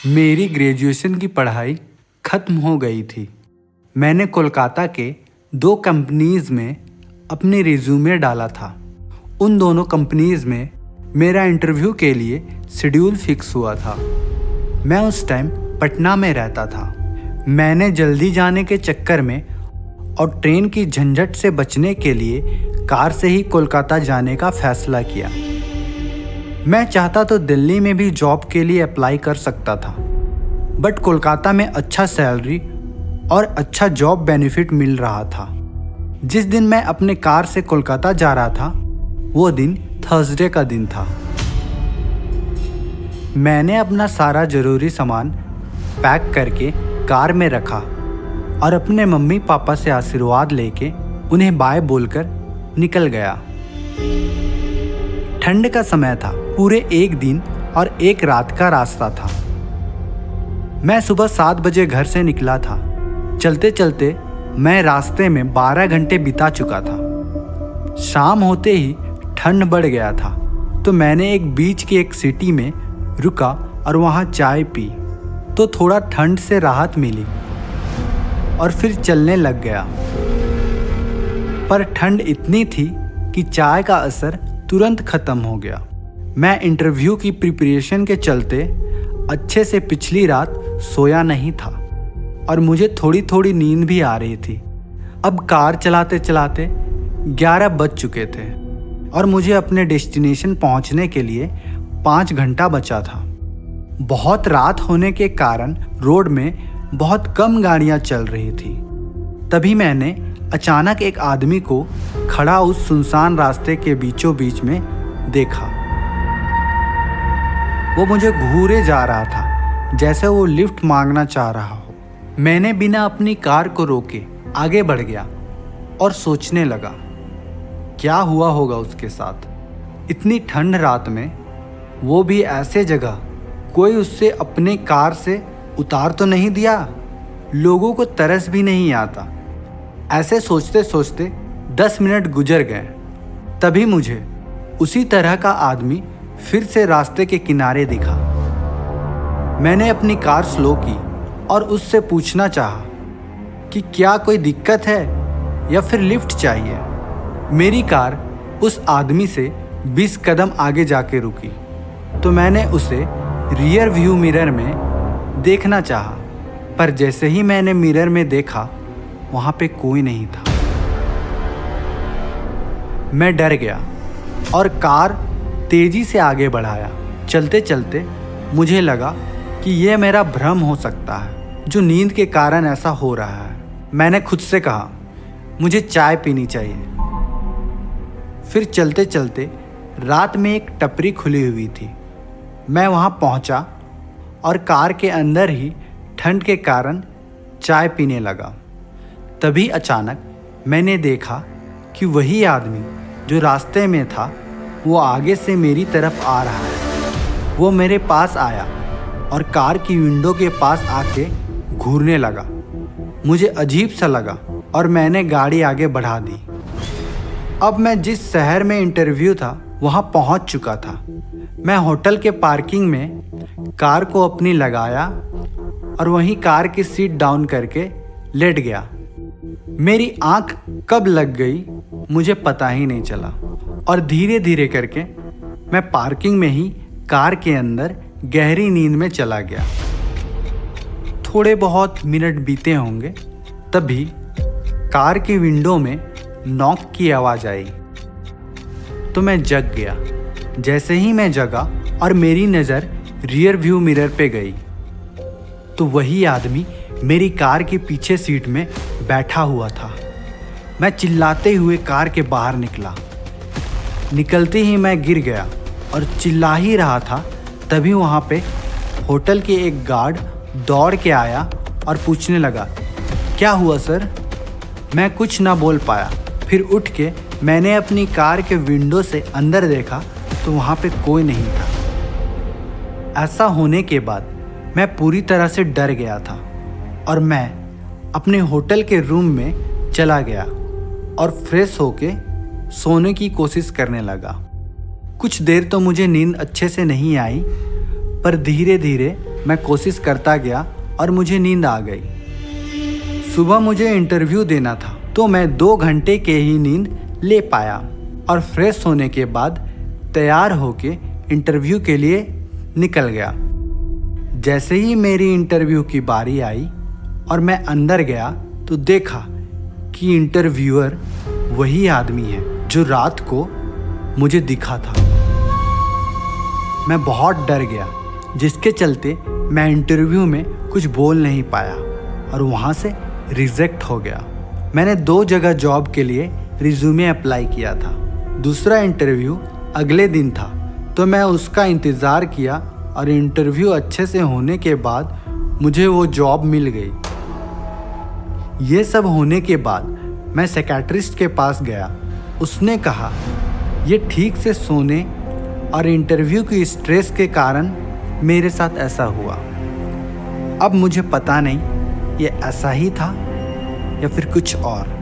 मेरी ग्रेजुएशन की पढ़ाई ख़त्म हो गई थी। मैंने कोलकाता के 2 कंपनीज़ में अपनी रिज्यूमे डाला था। उन दोनों कंपनीज़ में मेरा इंटरव्यू के लिए शेड्यूल फिक्स हुआ था। मैं उस टाइम पटना में रहता था। मैंने जल्दी जाने के चक्कर में और ट्रेन की झंझट से बचने के लिए कार से ही कोलकाता जाने का फ़ैसला किया। मैं चाहता तो दिल्ली में भी जॉब के लिए अप्लाई कर सकता था, बट कोलकाता में अच्छा सैलरी और अच्छा जॉब बेनिफिट मिल रहा था। जिस दिन मैं अपने कार से कोलकाता जा रहा था वो दिन थर्सडे का दिन था। मैंने अपना सारा ज़रूरी सामान पैक करके कार में रखा और अपने मम्मी पापा से आशीर्वाद लेके उन्हें बाय बोलकर निकल गया। ठंड का समय था। पूरे 1 दिन और 1 रात का रास्ता था। मैं सुबह 7 बजे घर से निकला था। चलते चलते मैं रास्ते में 12 घंटे बिता चुका था। शाम होते ही ठंड बढ़ गया था, तो मैंने एक बीच की एक सिटी में रुका और वहाँ चाय पी तो थोड़ा ठंड से राहत मिली और फिर चलने लग गया। पर ठंड इतनी थी कि चाय का असर तुरंत ख़त्म हो गया। मैं इंटरव्यू की प्रिपरेशन के चलते अच्छे से पिछली रात सोया नहीं था और मुझे थोड़ी थोड़ी नींद भी आ रही थी। अब कार चलाते चलाते 11 बज चुके थे और मुझे अपने डेस्टिनेशन पहुंचने के लिए 5 घंटा बचा था। बहुत रात होने के कारण रोड में बहुत कम गाड़ियां चल रही थी। तभी मैंने अचानक एक आदमी को खड़ा उस सुनसान रास्ते के बीचों बीच में देखा। वो मुझे घूरे जा रहा था, जैसे वो लिफ्ट मांगना चाह रहा हो। मैंने बिना अपनी कार को रोके आगे बढ़ गया और सोचने लगा क्या हुआ होगा उसके साथ। इतनी ठंड रात में, वो भी ऐसे जगह, कोई उससे अपने कार से उतार तो नहीं दिया। लोगों को तरस भी नहीं आता। ऐसे सोचते सोचते 10 मिनट गुजर गए। तभी मुझे उसी तरह का आदमी फिर से रास्ते के किनारे दिखा। मैंने अपनी कार स्लो की और उससे पूछना चाहा कि क्या कोई दिक्कत है या फिर लिफ्ट चाहिए। मेरी कार उस आदमी से 20 कदम आगे जाके रुकी, तो मैंने उसे रियर व्यू मिरर में देखना चाहा, पर जैसे ही मैंने मिरर में देखा वहाँ पे कोई नहीं था। मैं डर गया और कार तेजी से आगे बढ़ाया। चलते चलते मुझे लगा कि यह मेरा भ्रम हो सकता है, जो नींद के कारण ऐसा हो रहा है। मैंने खुद से कहा मुझे चाय पीनी चाहिए। फिर चलते चलते रात में एक टपरी खुली हुई थी। मैं वहाँ पहुँचा और कार के अंदर ही ठंड के कारण चाय पीने लगा। तभी अचानक मैंने देखा कि वही आदमी जो रास्ते में था वो आगे से मेरी तरफ आ रहा है। वो मेरे पास आया और कार की विंडो के पास आके घूरने लगा। मुझे अजीब सा लगा और मैंने गाड़ी आगे बढ़ा दी। अब मैं जिस शहर में इंटरव्यू था वहाँ पहुँच चुका था। मैं होटल के पार्किंग में कार को अपनी लगाया और वहीं कार की सीट डाउन करके लेट गया। मेरी आंख कब लग गई मुझे पता ही नहीं चला और धीरे धीरे करके मैं पार्किंग में ही कार के अंदर गहरी नींद में चला गया। थोड़े बहुत मिनट बीते होंगे, तभी कार की विंडो में नॉक की आवाज़ आई, तो मैं जग गया। जैसे ही मैं जगा और मेरी नज़र रियर व्यू मिरर पे गई, तो वही आदमी मेरी कार की पीछे सीट में बैठा हुआ था। मैं चिल्लाते हुए कार के बाहर निकला। निकलते ही मैं गिर गया और चिल्ला ही रहा था। तभी वहाँ पे होटल के एक गार्ड दौड़ के आया और पूछने लगा क्या हुआ सर। मैं कुछ ना बोल पाया। फिर उठ के मैंने अपनी कार के विंडो से अंदर देखा तो वहाँ पे कोई नहीं था। ऐसा होने के बाद मैं पूरी तरह से डर गया था और मैं अपने होटल के रूम में चला गया और फ्रेश होके सोने की कोशिश करने लगा। कुछ देर तो मुझे नींद अच्छे से नहीं आई, पर धीरे धीरे मैं कोशिश करता गया और मुझे नींद आ गई। सुबह मुझे इंटरव्यू देना था तो मैं 2 घंटे के ही नींद ले पाया और फ्रेश होने के बाद तैयार होके इंटरव्यू के लिए निकल गया। जैसे ही मेरी इंटरव्यू की बारी आई और मैं अंदर गया तो देखा कि इंटरव्यूअर वही आदमी है जो रात को मुझे दिखा था। मैं बहुत डर गया, जिसके चलते मैं इंटरव्यू में कुछ बोल नहीं पाया और वहाँ से रिजेक्ट हो गया। मैंने 2 जगह जॉब के लिए रिज्यूमे अप्लाई किया था। दूसरा इंटरव्यू अगले दिन था तो मैं उसका इंतज़ार किया और इंटरव्यू अच्छे से होने के बाद मुझे वो जॉब मिल गई। ये सब होने के बाद मैं साइकियाट्रिस्ट के पास गया। उसने कहा ये ठीक से सोने और इंटरव्यू की स्ट्रेस के कारण मेरे साथ ऐसा हुआ। अब मुझे पता नहीं ये ऐसा ही था या फिर कुछ और।